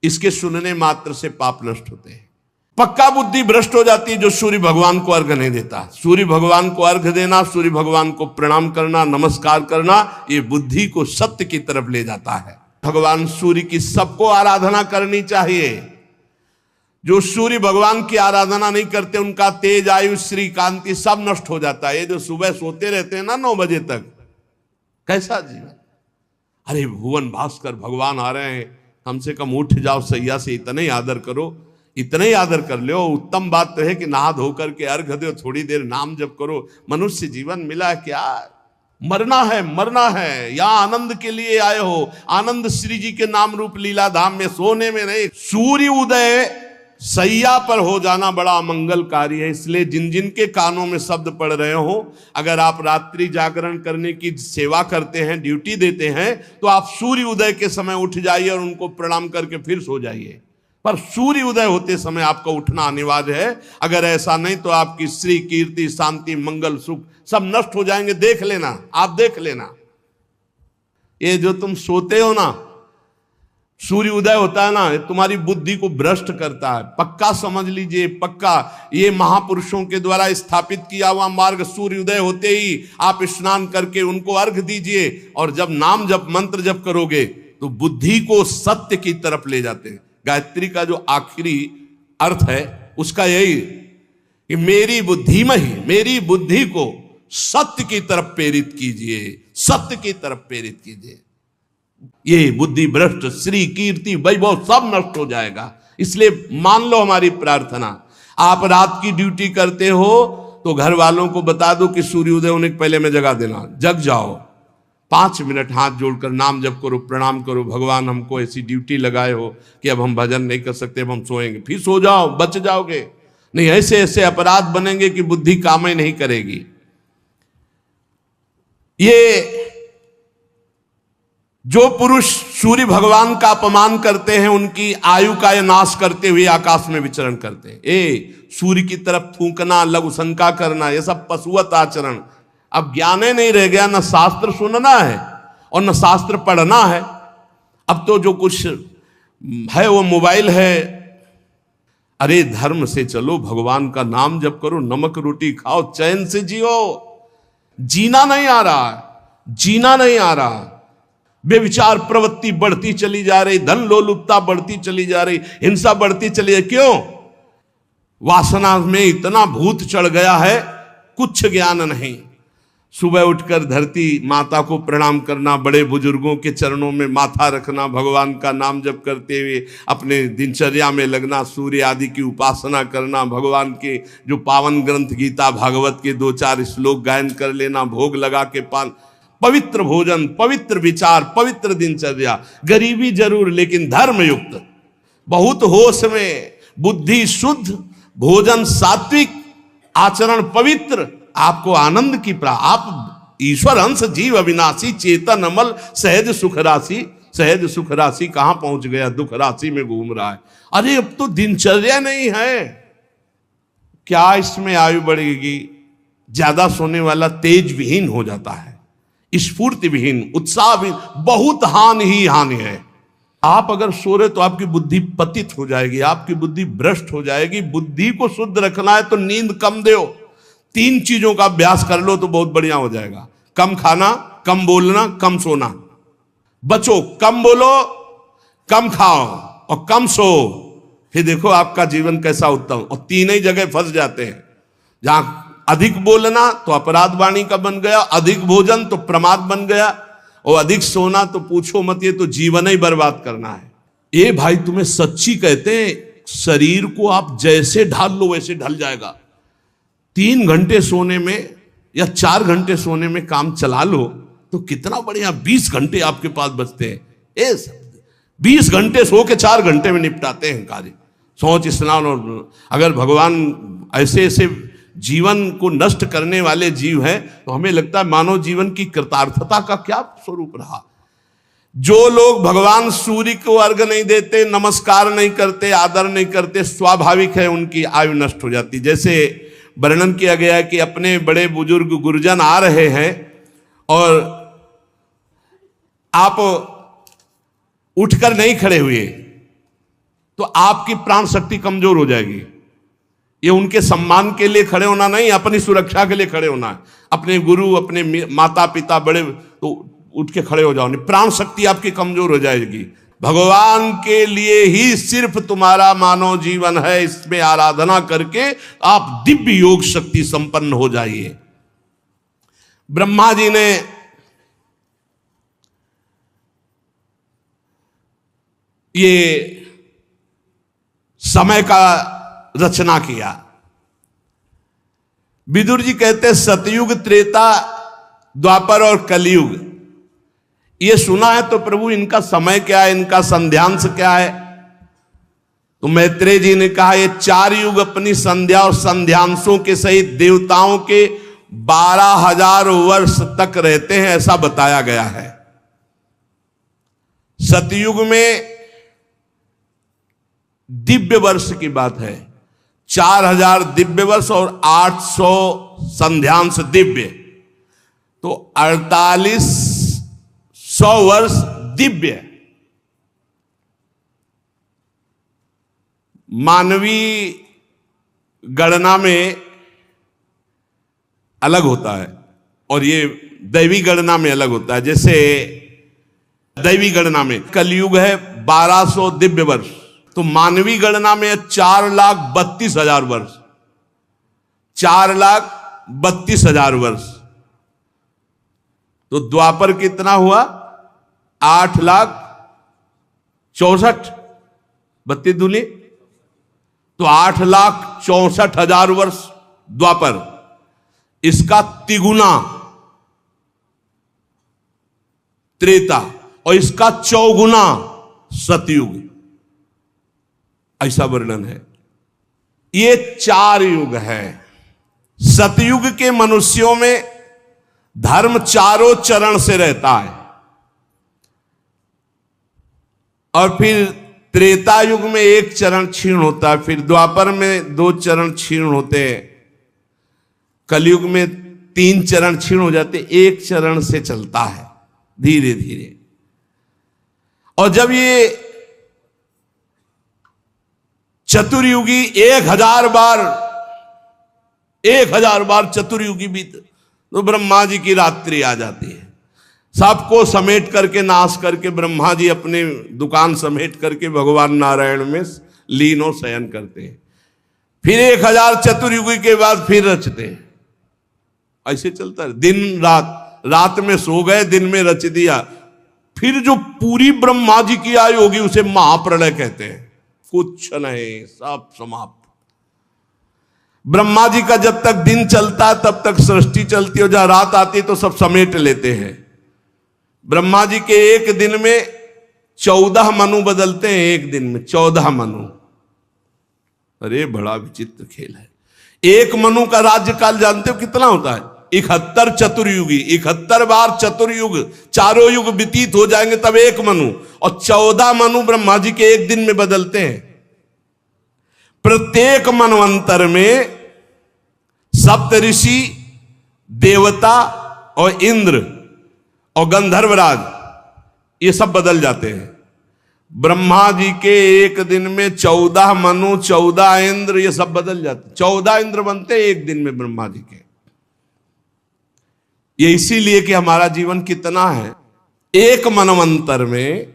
इसके सुनने मात्र से पाप नष्ट होते हैं। पक्का बुद्धि भ्रष्ट हो जाती है जो सूर्य भगवान को अर्घ नहीं देता। सूर्य भगवान को अर्घ देना, सूर्य भगवान को प्रणाम करना, नमस्कार करना, ये बुद्धि को सत्य की तरफ ले जाता है। भगवान सूर्य की सबको आराधना करनी चाहिए। जो सूर्य भगवान की आराधना नहीं करते उनका तेज, आयु, श्री, कांति सब नष्ट हो जाता है। ये जो सुबह सोते रहते हैं ना 9 बजे तक, कैसा जीवन। अरे भुवन भास्कर भगवान आ रहे हैं, कम से कम उठ जाओ सैया से, इतना ही आदर करो, इतना ही आदर कर लो। उत्तम बात तो है कि नहा धोकर के अर्घ दो, थोड़ी देर नाम जप करो। मनुष्य जीवन मिला क्या? मरना है। या आनंद के लिए आए हो, आनंद श्री जी के नाम रूप लीला धाम में, सोने में नहीं। सूर्य उदय सैया पर हो जाना बड़ा मंगलकारी है। इसलिए जिन जिन के कानों में शब्द पड़ रहे हो, अगर आप रात्रि जागरण करने की सेवा करते हैं, ड्यूटी देते हैं, तो आप सूर्य उदय के समय उठ जाइए और उनको प्रणाम करके फिर सो जाइए। पर सूर्य उदय होते समय आपका उठना अनिवार्य है। अगर ऐसा नहीं तो आपकी श्री, कीर्ति, शांति, मंगल, सुख सब नष्ट हो जाएंगे। देख लेना, आप देख लेना। ये जो तुम सोते हो ना, सूर्य उदय होता है ना, तुम्हारी बुद्धि को भ्रष्ट करता है। पक्का समझ लीजिए, पक्का। ये महापुरुषों के द्वारा स्थापित किया हुआ मार्ग। सूर्य उदय होते ही आप स्नान करके उनको अर्घ दीजिए, और जब नाम जप, मंत्र जप करोगे तो बुद्धि को सत्य की तरफ ले जाते हैं। गायत्री का जो आखिरी अर्थ है उसका यही कि मेरी बुद्धि को सत्य की तरफ प्रेरित कीजिए, सत्य की तरफ प्रेरित कीजिए। ये बुद्धि भ्रष्ट, श्री, कीर्ति, वैभव सब नष्ट हो जाएगा। इसलिए मान लो हमारी प्रार्थना, आप रात की ड्यूटी करते हो तो घर वालों को बता दो कि सूर्योदय होने के पहले में जगा देना। जग जाओ, 5 मिनट हाथ जोड़कर नाम जप करो, प्रणाम करो। भगवान हमको ऐसी ड्यूटी लगाए हो कि अब हम भजन नहीं कर सकते, अब हम सोएंगे। फिर सो जाओ, बच जाओगे। नहीं ऐसे ऐसे अपराध बनेंगे कि बुद्धि काम ही नहीं करेगी। ये जो पुरुष सूर्य भगवान का अपमान करते हैं, उनकी आयु का नाश करते हुए आकाश में विचरण करते हैं। सूर्य की तरफ थूकना, लघु शंका करना, ये सब पशुवत आचरण। अब ज्ञान ही नहीं रह गया, न शास्त्र सुनना है और न शास्त्र पढ़ना है। अब तो जो कुछ है वो मोबाइल है। अरे धर्म से चलो, भगवान का नाम जप करो, नमक रोटी खाओ, चैन से जियो। जीना नहीं आ रहा। बेविचार प्रवृत्ति बढ़ती चली जा रही, धन लोलुपता बढ़ती चली जा रही, हिंसा बढ़ती चली है। क्यों? वासना में इतना भूत चढ़ गया है, कुछ ज्ञान नहीं। सुबह उठकर धरती माता को प्रणाम करना, बड़े बुजुर्गों के चरणों में माथा रखना, भगवान का नाम जप करते हुए अपने दिनचर्या में लगना, सूर्य आदि की उपासना करना, भगवान के जो पावन ग्रंथ गीता भागवत के 2-4 श्लोक गायन कर लेना, भोग लगा के पवित्र भोजन, पवित्र विचार, पवित्र दिनचर्या। गरीबी जरूर, लेकिन धर्म युक्त, बहुत होश में, बुद्धि शुद्ध, भोजन सात्विक, आचरण पवित्र। आपको आनंद की आप ईश्वर अंश, जीव अविनाशी, चेतन अमल, सहज सुख राशि कहां पहुंच गया? दुख राशि में घूम रहा है। अरे अब तो दिनचर्या नहीं है, क्या इसमें आयु बढ़ेगी? ज्यादा सोने वाला तेज विहीन हो जाता है, स्फूर्ति विहीन, उत्साह विहीन, बहुत हानि है। आप अगर सो रहे तो आपकी बुद्धि पतित हो जाएगी, आपकी बुद्धि भ्रष्ट हो जाएगी। बुद्धि को शुद्ध रखना है तो नींद कम दो। 3 चीजों का अभ्यास कर लो तो बहुत बढ़िया हो जाएगा। कम खाना, कम बोलना, कम सोना। बचो, कम बोलो, कम खाओ और कम सो। फिर देखो आपका जीवन कैसा उत्तम। और 3 ही जगह फंस जाते हैं, जहां अधिक बोलना तो अपराध वाणी का बन गया, अधिक भोजन तो प्रमाद बन गया, और अधिक सोना तो पूछो मत, ये तो जीवन ही बर्बाद करना है। ये भाई तुम्हें सच्ची कहते हैं, शरीर को आप जैसे ढाल लो वैसे ढल जाएगा। 3 घंटे सोने में या 4 घंटे सोने में काम चला लो तो कितना बढ़िया। 20 घंटे आपके पास बचते हैं। 20 घंटे सो के 4 घंटे में निपटाते हैं कार्य, सोच स्नान। और अगर भगवान ऐसे ऐसे जीवन को नष्ट करने वाले जीव हैं तो हमें लगता है मानव जीवन की कृतार्थता का क्या स्वरूप रहा। जो लोग भगवान सूर्य को अर्घ नहीं देते, नमस्कार नहीं करते, आदर नहीं करते, स्वाभाविक है उनकी आयु नष्ट हो जाती। जैसे वर्णन किया गया है कि अपने बड़े बुजुर्ग गुरुजन आ रहे हैं और आप उठकर नहीं खड़े हुए, तो आपकी प्राण शक्ति कमजोर हो जाएगी। ये उनके सम्मान के लिए खड़े होना नहीं, अपनी सुरक्षा के लिए खड़े होना है। अपने गुरु, अपने माता पिता बड़े, तो उठ के खड़े हो जाओ, नहीं प्राण शक्ति आपकी कमजोर हो जाएगी। भगवान के लिए ही सिर्फ तुम्हारा मानव जीवन है, इसमें आराधना करके आप दिव्य योग शक्ति संपन्न हो जाइए। ब्रह्मा जी ने ये समय का रचना किया। विदुर जी कहते सतयुग, त्रेता, द्वापर और कलयुग, ये सुना है तो प्रभु इनका समय क्या है, इनका संध्यांश क्या है? तो मैत्रेय जी ने कहा ये 4 युग अपनी संध्या और संध्यांशों के सहित देवताओं के 12,000 वर्ष तक रहते हैं, ऐसा बताया गया है। सतयुग में दिव्य वर्ष की बात है, 4,000 दिव्य वर्ष और 800 संध्यांश दिव्य, तो 4800 वर्ष दिव्य। मानवीय गणना में अलग होता है और ये दैवी गणना में अलग होता है। जैसे दैवी गणना में कलयुग है 1200 दिव्य वर्ष, तो मानवीय गणना में 4,32,000 वर्ष, 4,32,000 वर्ष। तो द्वापर कितना हुआ? 8,64,000, 32 दूनी, तो 8,64,000 वर्ष द्वापर, इसका तिगुना त्रेता और इसका चौगुना सतयुग, ऐसा वर्णन है। ये 4 युग है। सतयुग के मनुष्यों में धर्म चारों चरण से रहता है, और फिर त्रेता युग में 1 चरण क्षीण होता है, फिर द्वापर में 2 चरण क्षीण होते हैं, कलयुग में 3 चरण क्षीण हो जाते, 1 चरण से चलता है धीरे धीरे। और जब ये चतुर्युगी 1000 बार चतुर्युगी बीत, तो ब्रह्मा जी की रात्रि आ जाती है। सबको समेट करके, नाश करके ब्रह्मा जी अपने दुकान समेट करके भगवान नारायण में लीन और शयन करते हैं। फिर 1000 चतुर्युगी के बाद फिर रचते हैं। ऐसे चलता है दिन रात, रात में सो गए, दिन में रच दिया। फिर जो पूरी ब्रह्मा जी की आयु होगी उसे महाप्रलय कहते हैं। कुछ नहीं, सब समाप्त। ब्रह्मा जी का जब तक दिन चलता है तब तक सृष्टि चलती है, जहां रात आती है तो सब समेट लेते हैं। ब्रह्मा जी के एक दिन में 14 मनु बदलते हैं, एक दिन में 14 मनु। अरे बड़ा विचित्र खेल है। एक मनु का राज्यकाल जानते हो कितना होता है? 71 चतुर्युगी, 71 बार चतुर्युग, चारों युग व्यतीत हो जाएंगे तब एक मनु, और 14 मनु ब्रह्मा जी के एक दिन में बदलते हैं। प्रत्येक मनवंतर में सप्तऋषि, देवता और इंद्र और गंधर्वराज ये सब बदल जाते हैं। ब्रह्मा जी के एक दिन में 14 मनु, 14 इंद्र, ये सब बदल जाते। 14 इंद्र बनते एक दिन में ब्रह्मा जी के। ये इसीलिए कि हमारा जीवन कितना है, एक मनवंतर में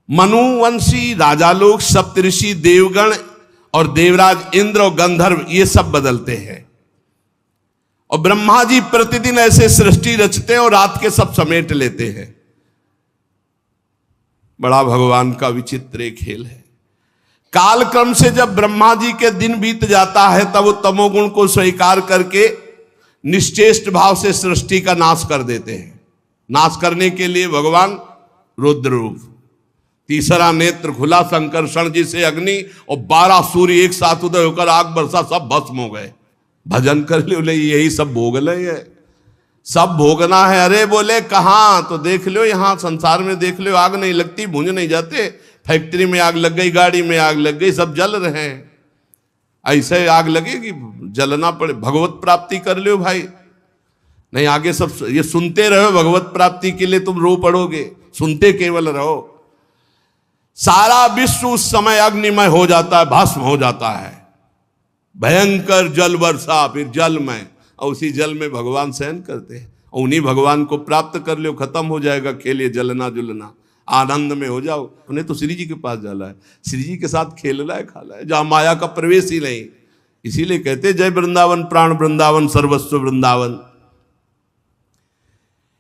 मनुवंशी राजा लोग, सप्तऋषि, देवगण और देवराज इंद्र और गंधर्व ये सब बदलते हैं। और ब्रह्मा जी प्रतिदिन ऐसे सृष्टि रचते हैं और रात के सब समेट लेते हैं। बड़ा भगवान का विचित्र खेल है। कालक्रम से जब ब्रह्मा जी के दिन बीत जाता है तब वो तमोगुण को स्वीकार करके निश्चेष्ट भाव से सृष्टि का नाश कर देते हैं। नाश करने के लिए भगवान रुद्र रूप, तीसरा नेत्र खुला, संकर्षण जी से अग्नि और 12 सूर्य एक साथ उदय होकर आग बरसा, सब भस्म हो गए। भजन कर लो, यही सब भोग ले, सब भोगना है। अरे बोले कहां? तो देख लो यहाँ संसार में, देख लो आग नहीं लगती, भूंज नहीं जाते। फैक्ट्री में आग लग गई, गाड़ी में आग लग गई, सब जल रहे हैं। ऐसे आग लगेगी, जलना पड़े। भगवत प्राप्ति कर लो भाई, नहीं आगे सब ये सुनते रहो। भगवत प्राप्ति के लिए तुम रो पड़ोगे, सुनते केवल रहो। सारा विश्व उस समय अग्निमय हो जाता है, भस्म हो जाता है। भयंकर जल वर्षा, फिर जल में, और उसी जल में भगवान शयन करते हैं। और उन्हीं भगवान को प्राप्त कर लो, खत्म हो जाएगा खेल, ये जलना जुलना, आनंद में हो जाओ। उन्हें तो श्री जी के पास जाना है, श्री जी के साथ खेलना है, खाना है, जहां माया का प्रवेश ही नहीं। इसीलिए कहते जय वृंदावन, प्राण वृंदावन, सर्वस्व वृंदावन।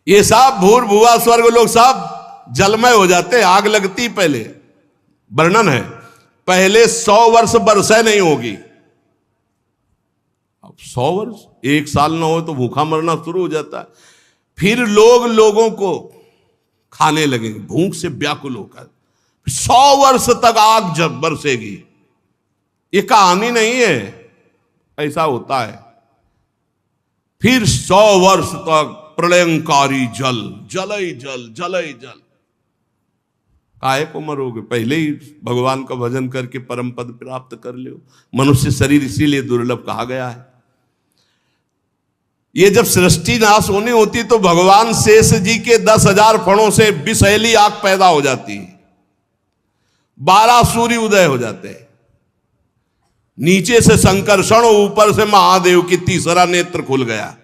ये सब भूर भुआ स्वर्ग लोग सब जलमय हो जाते, आग लगती। पहले वर्णन है, पहले 100 वर्ष बरसें नहीं होगी। अब 100 वर्ष, 1 साल ना हो तो भूखा मरना शुरू हो जाता है। फिर लोगों को खाने लगेंगे भूख से व्याकुल होकर। 100 वर्ष तक आग जब बरसेगी। ये कहानी नहीं है, ऐसा होता है। फिर 100 वर्ष तक प्रलयंकारी जल, जलई जल, जलई जल। काहे को मरोगे, पहले ही भगवान का भजन करके परम पद प्राप्त कर लो। मनुष्य शरीर इसीलिए दुर्लभ कहा गया है। ये जब सृष्टि नाश होनी होती तो भगवान शेष जी के 10,000 फणों से विषैली आग पैदा हो जाती, 12 सूर्य उदय हो जाते हैं। नीचे से संकर्षण, ऊपर से महादेव की तीसरा नेत्र खुल गया,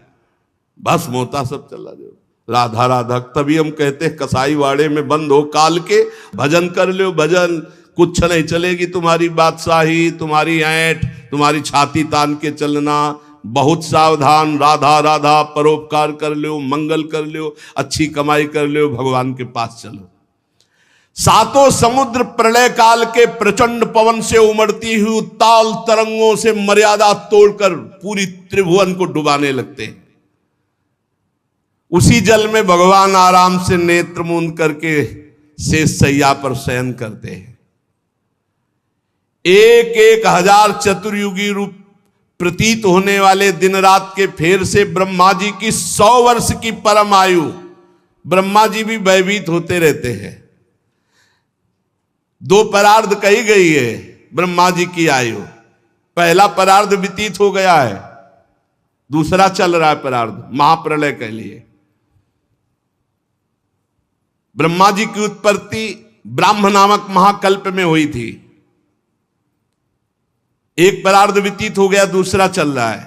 भस्म होता सब चला जाओ। राधा राधा, तभी हम कहते हैं कसाई वाड़े में बंद हो काल के, भजन कर लो भजन, कुछ नहीं चलेगी तुम्हारी बादशाही, तुम्हारी ऐंठ, तुम्हारी छाती तान के चलना। बहुत सावधान, राधा राधा, परोपकार कर लो, मंगल कर लो, अच्छी कमाई कर लो, भगवान के पास चलो। 7 समुद्र प्रलय काल के प्रचंड पवन से उमड़ती हुई उत्ताल तरंगों से मर्यादा तोड़कर पूरी त्रिभुवन को डुबाने लगते हैं। उसी जल में भगवान आराम से नेत्र मूंद करके शेष सैया पर शयन करते हैं। 1-1 हजार चतुर्युगी रूप प्रतीत होने वाले दिन रात के फेर से ब्रह्मा जी की 100 वर्ष की परम आयु, ब्रह्मा जी भी भयभीत होते रहते हैं। 2 परार्ध कही गई है ब्रह्मा जी की आयु। पहला परार्ध व्यतीत हो गया है, दूसरा चल रहा है परार्ध, महाप्रलय के लिए। ब्रह्मा जी की उत्पत्ति ब्राह्म नामक महाकल्प में हुई थी। एक परार्ध व्यतीत हो गया, दूसरा चल रहा है।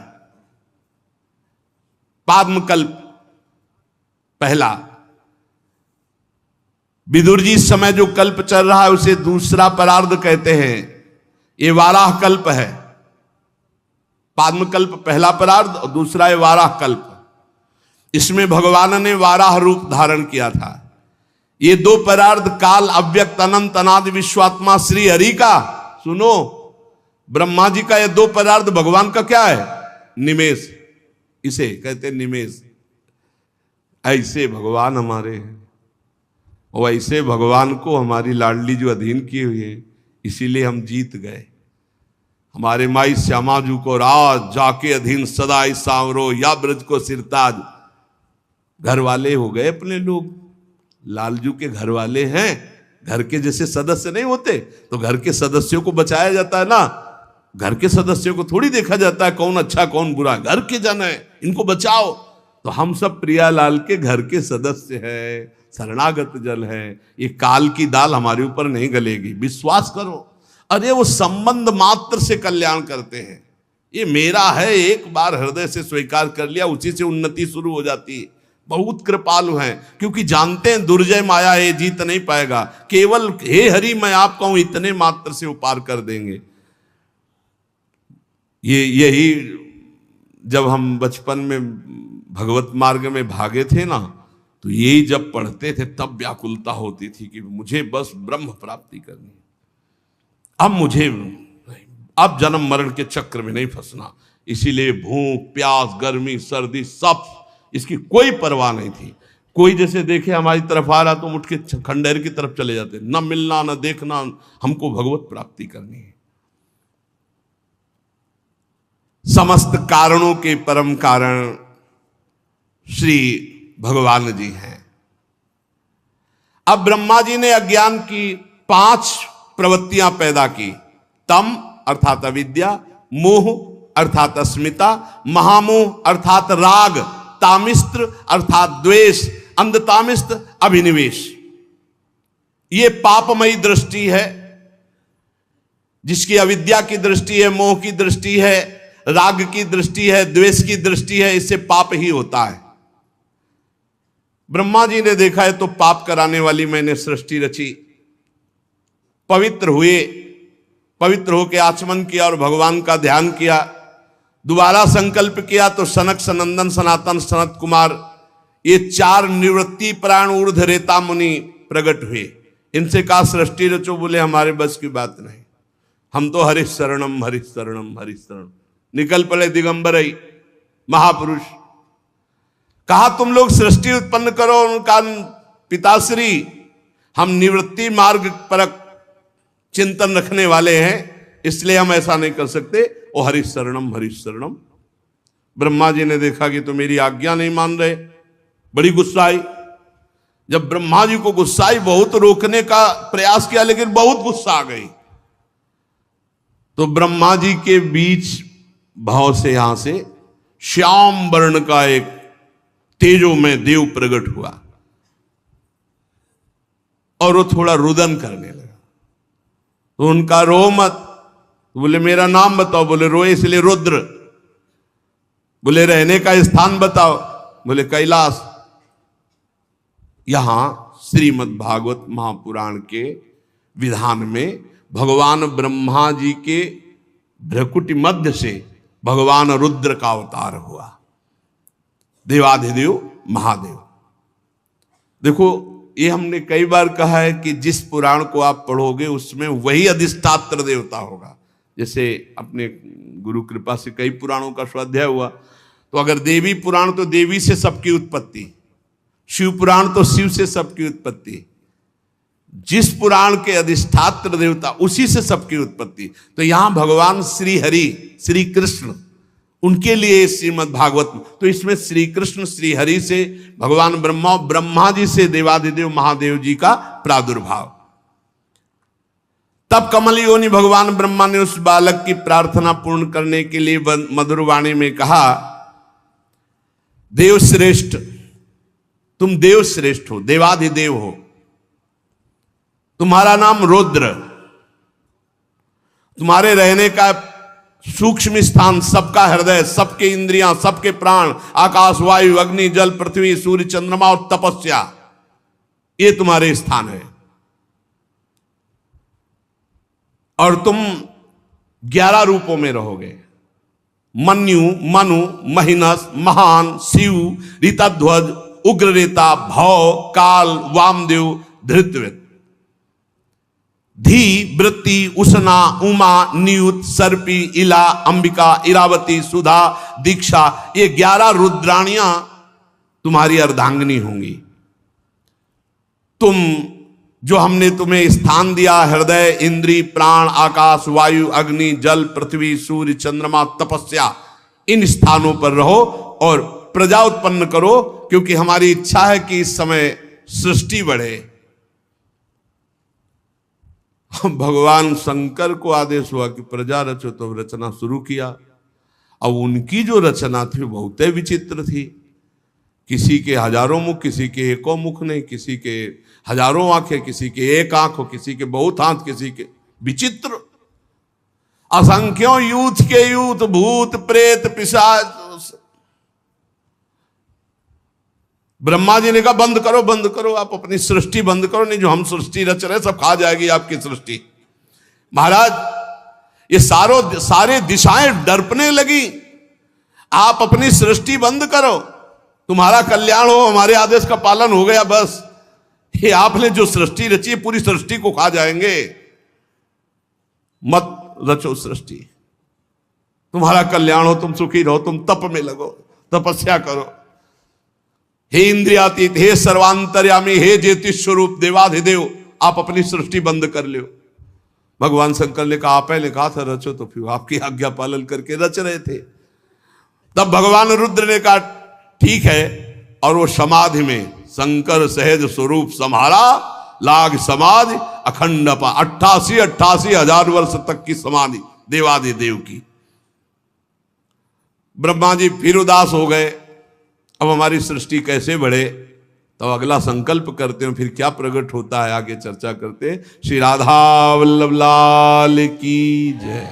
पाद्मकल्प पहला, विदुर जी इस समय जो कल्प चल रहा है उसे दूसरा परार्ध कहते हैं। ये वाराह कल्प है। पाद्मकल्प पहला परार्ध और दूसरा है वाराह कल्प। इसमें भगवान ने वाराह रूप धारण किया था। ये 2 परार्ध काल, अव्यक्त, अनंत, अनादि, विश्वात्मा श्री हरि का, सुनो, ब्रह्मा जी का ये 2 परार्ध भगवान का क्या है? निमेष, इसे कहते हैं निमेष। ऐसे भगवान हमारे हैं और ऐसे भगवान को हमारी लाडली जो अधीन की हुई है, इसीलिए हम जीत गए। हमारे माई श्यामा जू को राज जाके अधीन सदा इस सांवरो, या ब्रज को सिरताज। घर वाले हो गए अपने लोग, लालजू के घर वाले हैं। घर के जैसे सदस्य नहीं होते तो घर के सदस्यों को बचाया जाता है ना। घर के सदस्यों को थोड़ी देखा जाता है कौन अच्छा कौन बुरा, घर के जन है, इनको बचाओ। तो हम सब प्रियालाल के घर के सदस्य हैं, शरणागत जन है। ये काल की दाल हमारे ऊपर नहीं गलेगी, विश्वास करो। अरे वो संबंध मात्र से कल्याण करते हैं। ये मेरा है, एक बार हृदय से स्वीकार कर लिया, उसी से उन्नति शुरू हो जाती है। बहुत कृपालु हैं, क्योंकि जानते हैं दुर्जय माया है, जीत नहीं पाएगा। केवल हे हरि मैं आपका हूं, इतने मात्र से वो पार कर देंगे। यही जब हम बचपन में भगवत मार्ग में भागे थे ना, तो यही जब पढ़ते थे तब व्याकुलता होती थी कि मुझे बस ब्रह्म प्राप्ति करनी, अब जन्म मरण के चक्र में नहीं फंसना। इसीलिए भूख प्यास गर्मी सर्दी सब, इसकी कोई परवाह नहीं थी। कोई जैसे देखे हमारी तरफ आ रहा तो उठ के खंडेर की तरफ चले जाते, न मिलना न देखना, हमको भगवत प्राप्ति करनी है। समस्त कारणों के परम कारण श्री भगवान जी हैं। अब ब्रह्मा जी ने अज्ञान की 5 प्रवृत्तियां पैदा की। तम अर्थात अविद्या, मोह अर्थात अस्मिता, महामोह अर्थात राग, तामिस्त्र अर्थात द्वेष, अंधतामिस्त्र अभिनिवेश। ये पापमयी दृष्टि है, जिसकी अविद्या की दृष्टि है, मोह की दृष्टि है, राग की दृष्टि है, द्वेष की दृष्टि है, इससे पाप ही होता है। ब्रह्मा जी ने देखा है तो पाप कराने वाली मैंने सृष्टि रची, पवित्र हुए, पवित्र होकर आचमन किया और भगवान का ध्यान किया, दोबारा संकल्प किया तो सनक सनंदन सनातन सनत कुमार ये 4 निवृत्ति प्राण ऊर्ध रेता मुनि प्रकट हुए। इनसे कहा सृष्टि रचो, बोले हमारे बस की बात नहीं, हम तो हरि शरणम हरि शरणम हरि शरण। निकल पड़े दिगंबर महापुरुष। कहा तुम लोग सृष्टि उत्पन्न करो। उनका पिताश्री हम निवृत्ति मार्ग पर चिंतन रखने वाले हैं, इसलिए हम ऐसा नहीं कर सकते। ओ हरि शरणम हरि शरणम। ब्रह्मा जी ने देखा कि तो मेरी आज्ञा नहीं मान रहे, बड़ी गुस्सा आई। जब ब्रह्मा जी को गुस्सा आई, बहुत रोकने का प्रयास किया लेकिन बहुत गुस्सा आ गई, तो ब्रह्मा जी के बीच भाव से यहां से श्याम वर्ण का एक तेजो में देव प्रकट हुआ और वो थोड़ा रुदन करने लगा। तो उनका रो मत, बोले मेरा नाम बताओ, बोले रोए इसलिए रुद्र। बोले रहने का स्थान बताओ, बोले कैलाश। यहां श्रीमद् भागवत महापुराण के विधान में भगवान ब्रह्मा जी के भ्रकुटी मध्य से भगवान रुद्र का अवतार हुआ, देवाधिदेव महादेव। देखो ये हमने कई बार कहा है कि जिस पुराण को आप पढ़ोगे उसमें वही अधिष्ठात्र देवता होगा। जैसे अपने गुरु कृपा से कई पुराणों का स्वाध्याय हुआ, तो अगर देवी पुराण तो देवी से सबकी उत्पत्ति, शिव पुराण तो शिव से सबकी उत्पत्ति, जिस पुराण के अधिष्ठात्र देवता उसी से सबकी उत्पत्ति। तो यहां भगवान श्री हरि श्री कृष्ण उनके लिए श्रीमद् भागवत, तो इसमें श्री कृष्ण श्री हरि से भगवान ब्रह्मा, ब्रह्मा जी से देवाधिदेव महादेव जी का प्रादुर्भाव। तब कमल योनि भगवान ब्रह्मा ने उस बालक की प्रार्थना पूर्ण करने के लिए मधुर वाणी में कहा, देव श्रेष्ठ, तुम देव श्रेष्ठ हो, देवाधिदेव हो, तुम्हारा नाम रुद्र, तुम्हारे रहने का सूक्ष्म स्थान, सबका हृदय, सबके इंद्रियां, सबके प्राण, आकाश वायु अग्नि जल पृथ्वी सूर्य चंद्रमा और तपस्या, ये तुम्हारे स्थान है। और तुम 11 रूपों में रहोगे, मन्यु मनु महिनस महान शिव ऋतध्वज उग्ररेता भव काल वामदेव धृतव्यत धी वृत्ति उषना उमा नियुत सर्पी इला अंबिका इरावती सुधा दीक्षा, ये 11 रुद्राणियां तुम्हारी अर्धांगिनी होंगी। तुम जो हमने तुम्हें स्थान दिया, हृदय इंद्री प्राण आकाश वायु अग्नि जल पृथ्वी सूर्य चंद्रमा तपस्या, इन स्थानों पर रहो और प्रजा उत्पन्न करो, क्योंकि हमारी इच्छा है कि इस समय सृष्टि बढ़े। भगवान शंकर को आदेश हुआ कि प्रजा रचो, तो रचना शुरू किया। अब उनकी जो रचना थी बहुत विचित्र थी, किसी के हजारों मुख, किसी के एको मुख नहीं, किसी के हजारों आंखें, किसी के एक आंख हो, किसी के बहुत हाथ, किसी के विचित्र असंख्यों यूथ के यूथ भूत प्रेत पिशाच। ब्रह्मा जी ने कहा बंद करो बंद करो, आप अपनी सृष्टि बंद करो, नहीं जो हम सृष्टि रच रहे सब खा जाएगी आपकी सृष्टि। महाराज ये सारे दिशाएं डरपने लगी, आप अपनी सृष्टि बंद करो, तुम्हारा कल्याण हो, हमारे आदेश का पालन हो गया बस। ये आपने जो सृष्टि रची है पूरी सृष्टि को खा जाएंगे, मत रचो सृष्टि, तुम्हारा कल्याण हो, तुम सुखी रहो, तुम तप में लगो, तपस्या करो। हे इंद्रियातीत, हे सर्वांतर्यामी, हे ज्योतिष स्वरूप देवाधिदेव, आप अपनी सृष्टि बंद कर लो। भगवान शंकर ने कहा, आप पहले कहा था रचो, तो फिर आपकी आज्ञा पालन करके रच रहे थे। तब भगवान रुद्र ने कहा ठीक है, और वो समाधि में शंकर सहज स्वरूप संभाला, लाग समाधि अखंड 88 हजार वर्ष तक की समाधि देवाधिदेव की। ब्रह्मा जी फिर उदास हो गए, अब हमारी सृष्टि कैसे बढ़े। तो अगला संकल्प करते हैं, फिर क्या प्रकट होता है आगे चर्चा करते हैं। श्री राधा वल्लभ लाल की जय।